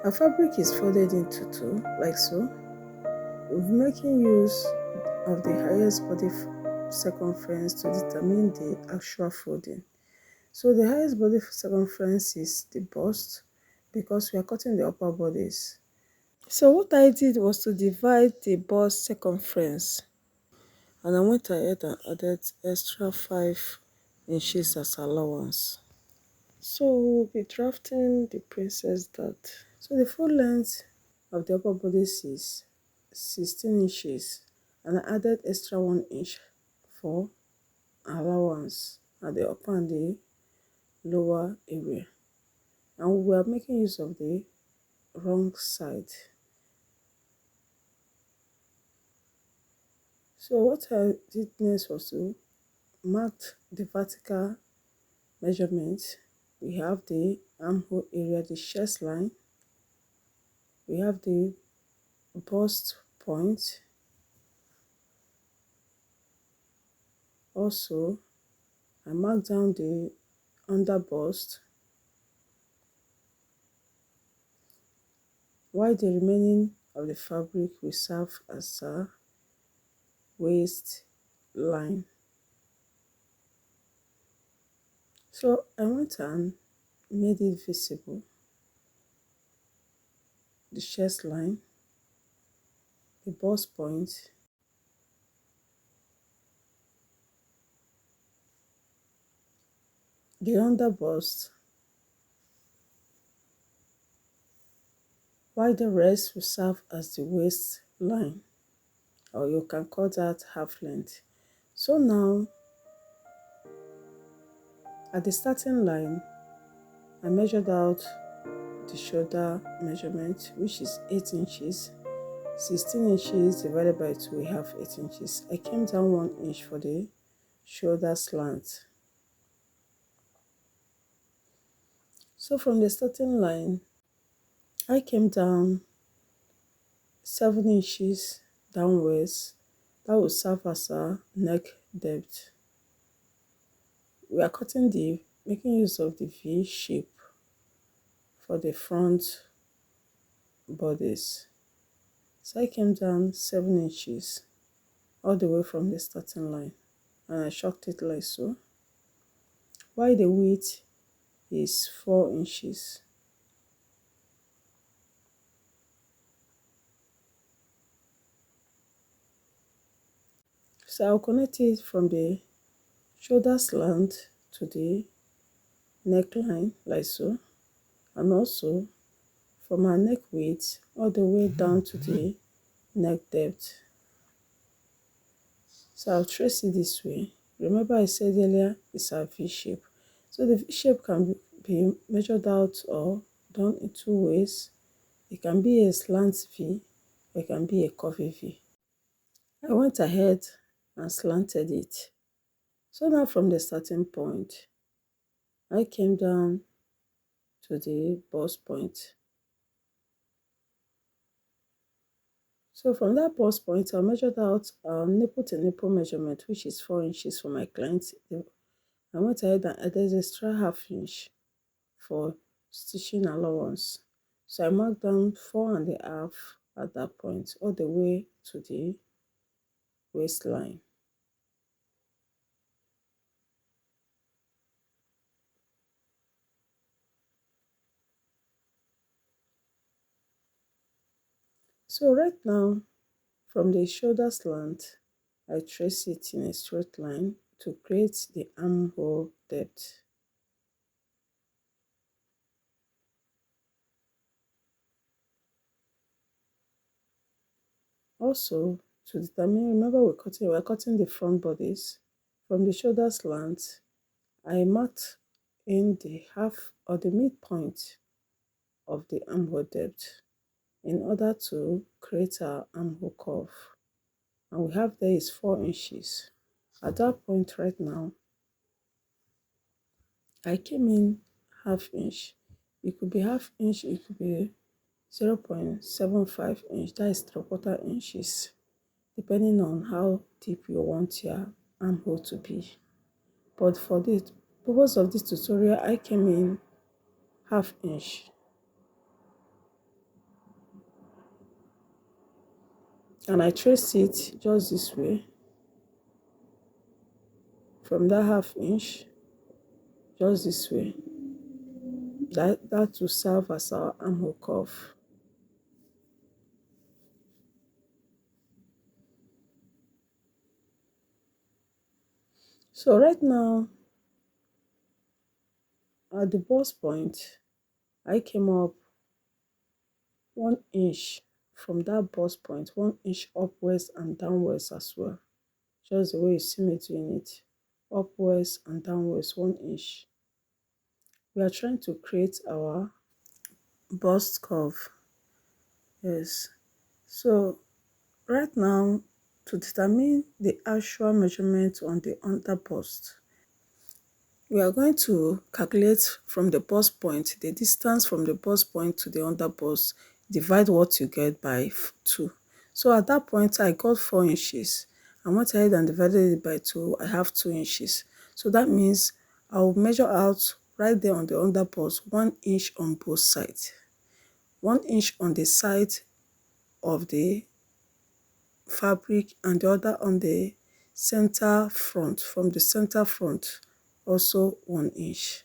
Our fabric is folded into two, like so. We'll be making use of the highest body circumference to determine the actual folding. So the highest body circumference is the bust because we are cutting the upper bodies. So what I did was to divide the bust circumference, and I went ahead and added extra 5 inches as allowance. So we'll be drafting the princess dart. So the full length of the upper bodice is 16 inches, and I added extra 1 inch for allowance at the upper and the lower area. And we are making use of the wrong side. So what I did next was to mark the vertical measurements. We have the armhole area, the chest line. We have the bust point. Also, I marked down the under bust, while the remaining of the fabric will serve as a waist line. So I went and made it visible, the chest line, the bust point, the under bust, while the rest will serve as the waist line, or you can call that half length. So now, at the starting line, I measured out the shoulder measurement, which is 8 inches. 16 inches divided by 2, we have 8 inches. I came down 1 inch for the shoulder slant. So from the starting line, I came down 7 inches downwards. That will serve as a neck depth. We are making use of the V shape for the front bodice. So I came down 7 inches all the way from the starting line, and I shocked it like so, while the width is 4 inches. So I'll connect it from the shoulder slant to the neckline like so, and also from our neck width all the way down to the neck depth. So I'll trace it this way. Remember I said earlier it's a V shape. So the V shape can be measured out or done in two ways. It can be a slant V, or it can be a curvy V. I went ahead and slanted it. So now from the starting point, I came down to the bust point. So from that bust point, I measured out nipple to nipple measurement, which is 4 inches for my client. I went ahead and added extra half inch for stitching allowance. So I marked down 4.5 at that point, all the way to the waistline. So right now, from the shoulder slant, I trace it in a straight line to create the armhole depth. Also, to determine, remember we're cutting the front bodies. From the shoulder slant, I marked in the half or the midpoint of the armhole depth in order to create our armhole curve. And we have there is 4 inches. At that point right now, I came in half inch. It could be half inch, it could be 0.75 inch, that is 3/4 inches, depending on how deep you want your armhole to be. But for the purpose of this tutorial, I came in half inch. and I trace it just this way from that 1/2 inch, just this way. That will serve as our armhole curve. So right now at the bust point, I came up 1 inch from that bust point, 1 inch upwards and downwards as well. Just the way you see me doing it, upwards and downwards 1 inch. We are trying to create our bust curve. Yes. So right now, to determine the actual measurement on the under bust, we are going to calculate from the bust point, the distance from the bust point to the under bust, divide what you get by 2. So at that point, I got 4 inches. I went ahead and divided it by 2. I have 2 inches. So that means I'll measure out right there on the under bust 1 inch on both sides. 1 inch on the side of the fabric and the other on the center front. From the center front, also 1 inch.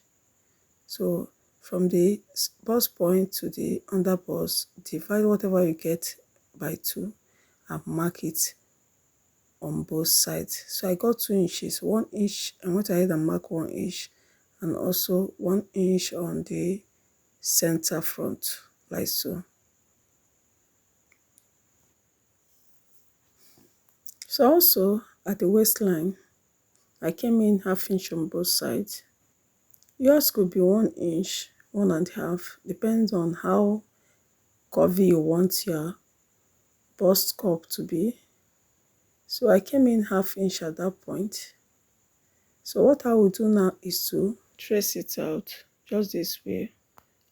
So from the bust point to the under bust, divide whatever you get by 2 and mark it on both sides. So I got 2 inches, 1 inch. I went ahead and mark 1 inch, and also 1 inch on the center front, like so. So also at the waistline, I came in 1/2 inch on both sides. Yours could be 1 inch, 1.5, depends on how curvy you want your bust cup to be. So I came in 1/2 inch at that point. So what I will do now is to trace it out just this way,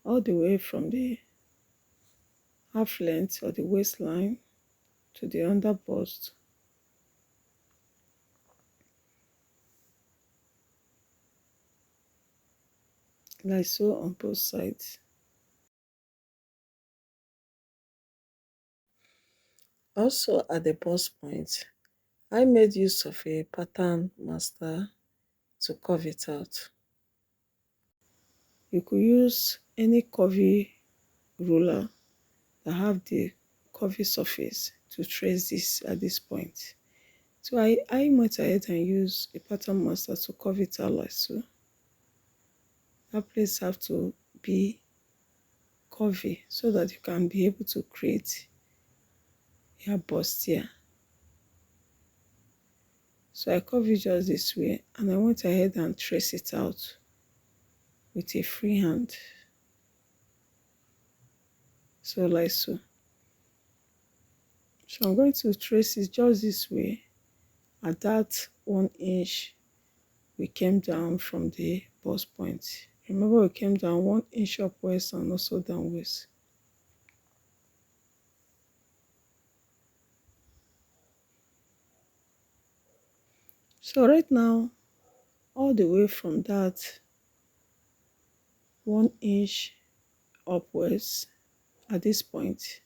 all the way from the half length or the waistline to the under bust, like so on both sides. Also at the bust point, I made use of a pattern master to curve it out. You could use any curvy ruler that have the curvy surface to trace this at this point. So I went ahead and use a pattern master to curve it out like so. That place have to be curvy so that you can be able to create your bustier. So I curve it just this way, and I went ahead and trace it out with a free hand. So like so. So I'm going to trace it just this way. At that 1 inch, we came down from the bust point. Remember, we came down 1 inch upwards and also downwards. So right now, all the way from that 1 inch upwards, at this point,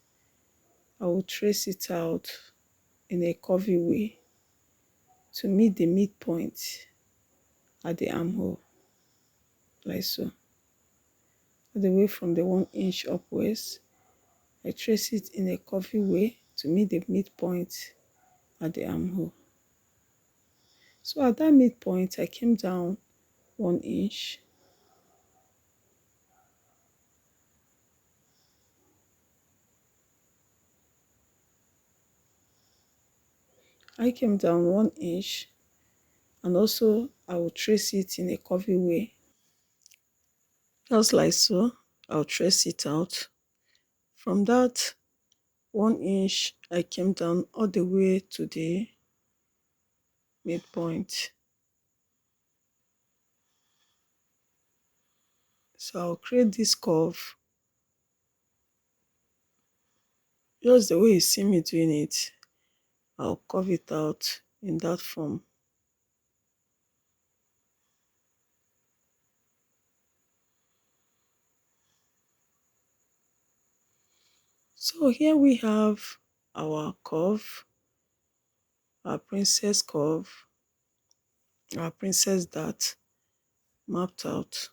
I will trace it out in a curvy way to meet the midpoint at the armhole, like so. All the way from the 1 inch upwards, I trace it in a curvy way to meet the midpoint at the armhole. So at that midpoint, I came down 1 inch. I came down 1 inch, and also I will trace it in a curvy way. Just like so, I'll trace it out. From that 1 inch, I came down all the way to the midpoint. So I'll create this curve just the way you see me doing it. I'll curve it out in that form. So here we have our curve, our princess curve, our princess dart mapped out.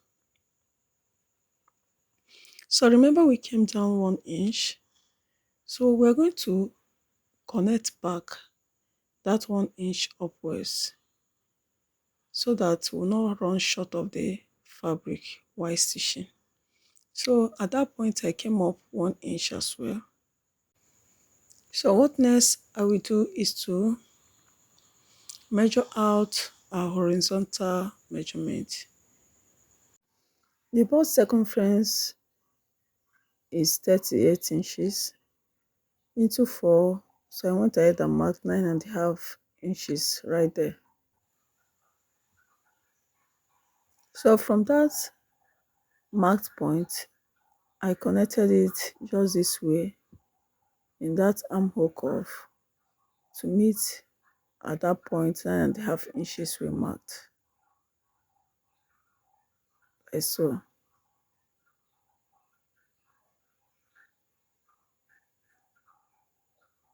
So remember we came down 1 inch. So we're going to connect back that 1 inch upwards so that we'll not run short of the fabric while stitching. So at that point I came up 1 inch as well. So what next I will do is to measure out our horizontal measurement. The bust circumference is 38 inches into 4, so I went ahead and marked 9.5 inches right there. So from that marked point, I connected it just this way in that armhole curve to meet at that point 9.5 inches we marked, like so.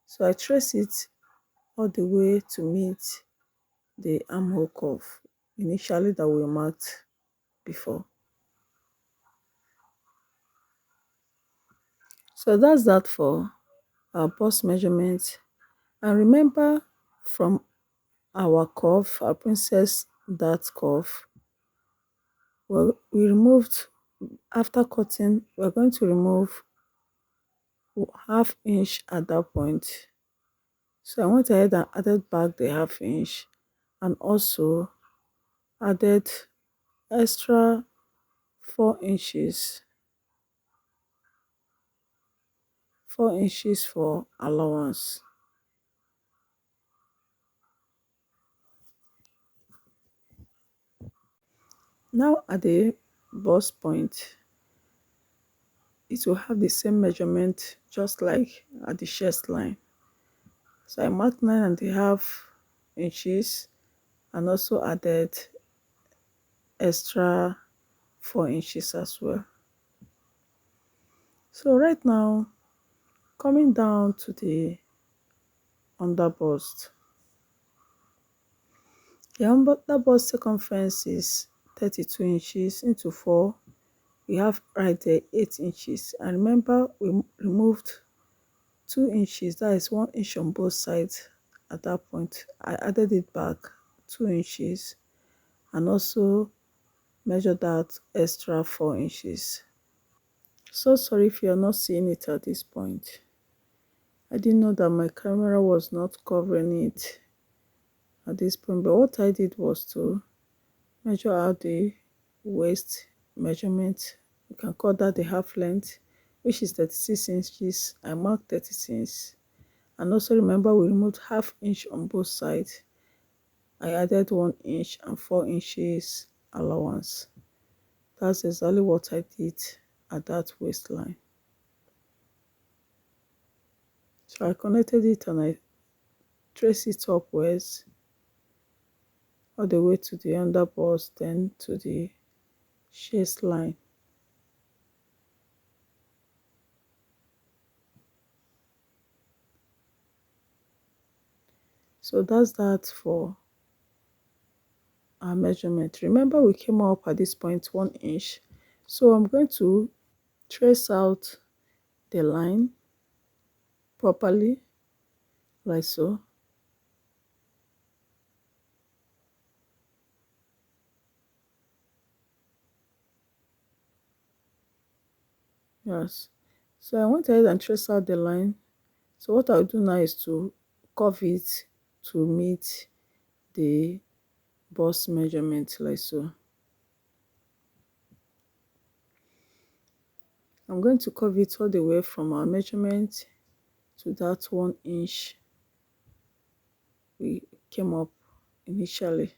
So I trace it all the way to meet the armhole curve initially that we marked before. So that's that for our bust measurement. And remember, from our curve, our princess dart curve, well, we removed, after cutting, we're going to remove 1/2 inch at that point. So I went ahead and added back the 1/2 inch and also added extra 4 inches, 4 inches for allowance. Now at the bust point, it will have the same measurement just like at the chest line. So I marked 9.5 inches and also added extra 4 inches as well. So right now, coming down to the under bust, the under bust circumference is 32 inches into 4. We have right there 8 inches. And remember, we removed 2 inches, that is 1 inch on both sides. At that point, I added it back 2 inches and also measured out extra 4 inches. So sorry if you're not seeing it at this point. I didn't know that my camera was not covering it at this point, but what I did was to measure out the waist measurement. You can call that the half length, which is 36 inches. I marked 36. And also remember, we removed 1/2 inch on both sides. I added 1 inch and 4 inches allowance. That's exactly what I did at that waistline. So I connected it and I traced it upwards all the way to the under bust, then to the chest line. So that's that for our measurement. Remember, we came up at this point 1 inch. So I'm going to trace out the line properly, like so. Yes. So I went ahead and traced out the line. So what I'll do now is to curve it to meet the bust measurement, like so. I'm going to curve it all the way from our measurement to that 1 inch we came up initially.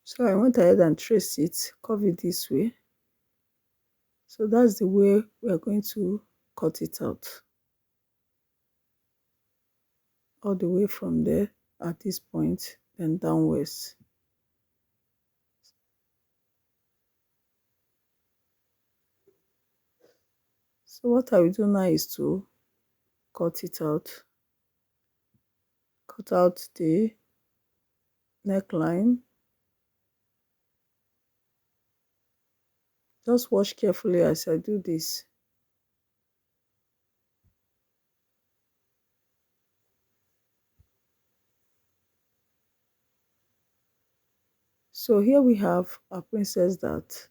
So I went ahead and traced it, curve it this way. So that's the way we are going to cut it out. All the way from there at this point, then downwards. So what I will do now is to cut it out. Cut out the neckline. Just watch carefully as I do this. So here we have a princess that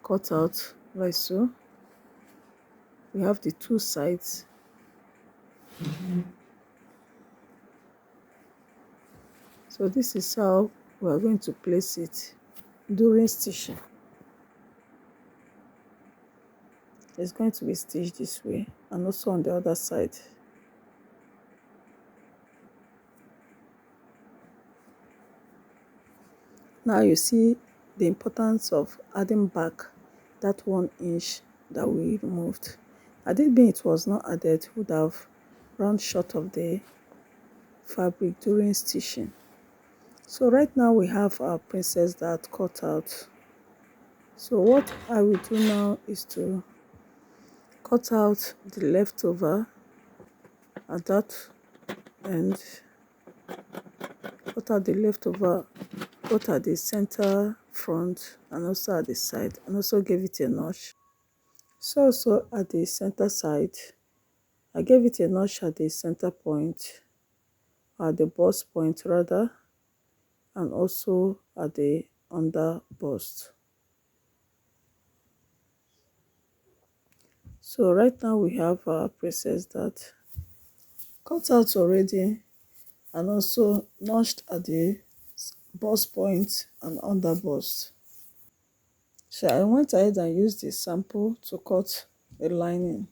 cut out like so. We have the two sides. So this is how we are going to place it during stitching. It's going to be stitched this way and also on the other side. Now you see the importance of adding back that 1 inch that we removed. Had it been it was not added, would have run short of the fabric during stitching. So right now we have our princess that cut out. So what I will do now is to cut out the leftover at that end. Cut out the leftover both at the center, front, and also at the side, and also gave it a notch. So also at the center side, I gave it a notch at the center point, at the bust point rather, and also at the under bust. So right now we have our princess that cut out already and also notched at the bust point and under bust. So I went ahead and used the sample to cut the lining.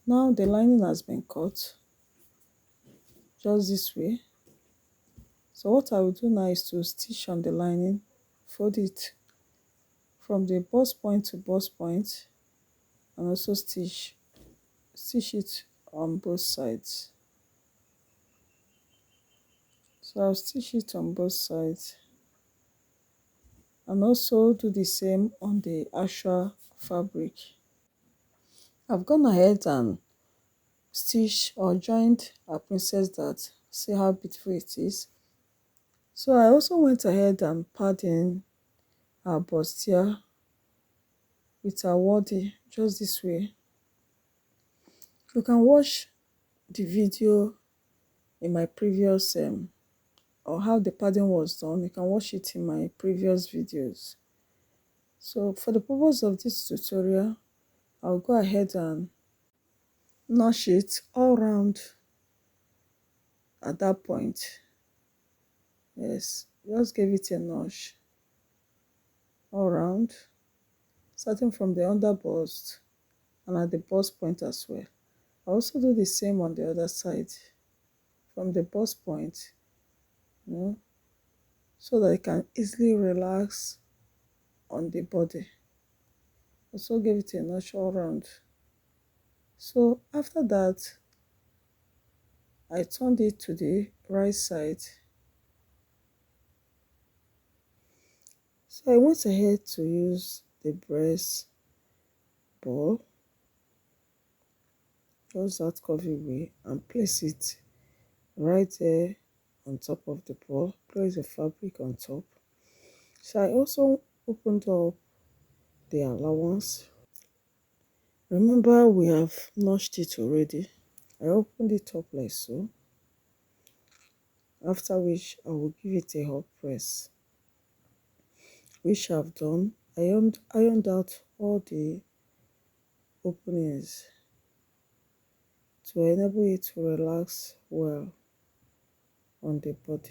Now the lining has been cut just this way. So what I will do now is to stitch on the lining, fold it from the bust point to bust point, and also stitch it on both sides. So I'll stitch it on both sides and also do the same on the actual fabric. I've gone ahead and stitched or joined a princess that. See how beautiful it is. So I also went ahead and padded in our bustier with our waddy just this way. You can watch the video in my previous or how the padding was done. You can watch it in my previous videos. So for the purpose of this tutorial, I'll go ahead and notch it all round at that point. Yes, just give it a notch all round, starting from the under bust and at the bust point as well. I also do the same on the other side from the bust point, so that it can easily relax on the body. Also give it a notch all round. So after that, I turned it to the right side. So I went ahead to use the breast ball, just that curvy way, and place it right there on top of the ball. Place the fabric on top. So I also opened up the allowance. Remember, we have notched it already. I opened it up like so, after which I will give it a hot press, which I've done. I ironed out all the openings to enable it to relax well on the body.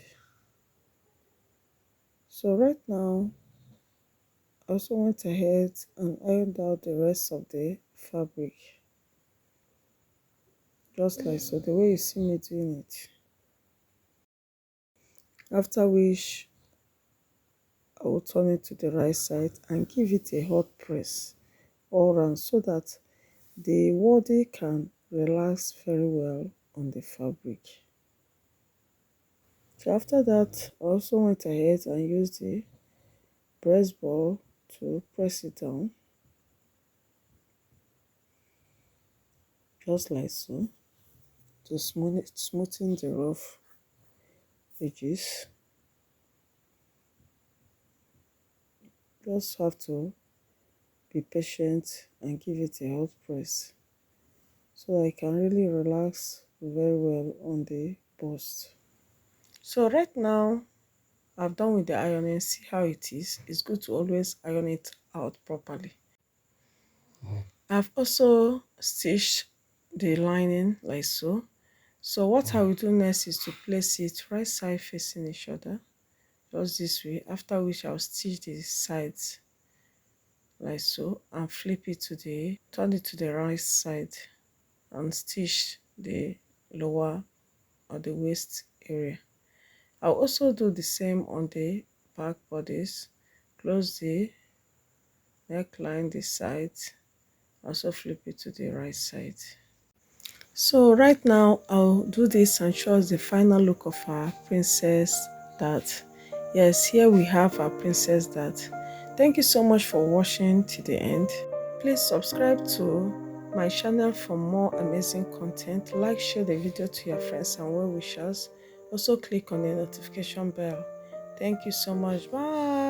So right now, I also went ahead and ironed out the rest of the fabric, just like so, the way you see me doing it. After which, I will turn it to the right side and give it a hot press all around so that the waddy can relax very well on the fabric. So after that, I also went ahead and used the breast ball to press it down. just like so, to smoothen the rough edges. Just have to be patient and give it a hot press so I can really relax very well on the bust. So right now I've done with the ironing. See how it is. It's good to always iron it out properly. I've also stitched the lining like so. So what I will do next is to place it right side facing each other, just this way, after which I'll stitch the sides like so and turn it to the right side and stitch the lower or the waist area. I'll also do the same on the back bodice. Close the neckline, the sides, also flip it to the right side. So right now I'll do this and show us the final look of our princess dart. Yes, here we have our princess dart. Thank you so much for watching to the end. Please subscribe to my channel for more amazing content. Like, share the video to your friends and well wishers. Also click on the notification bell. Thank you so much. Bye.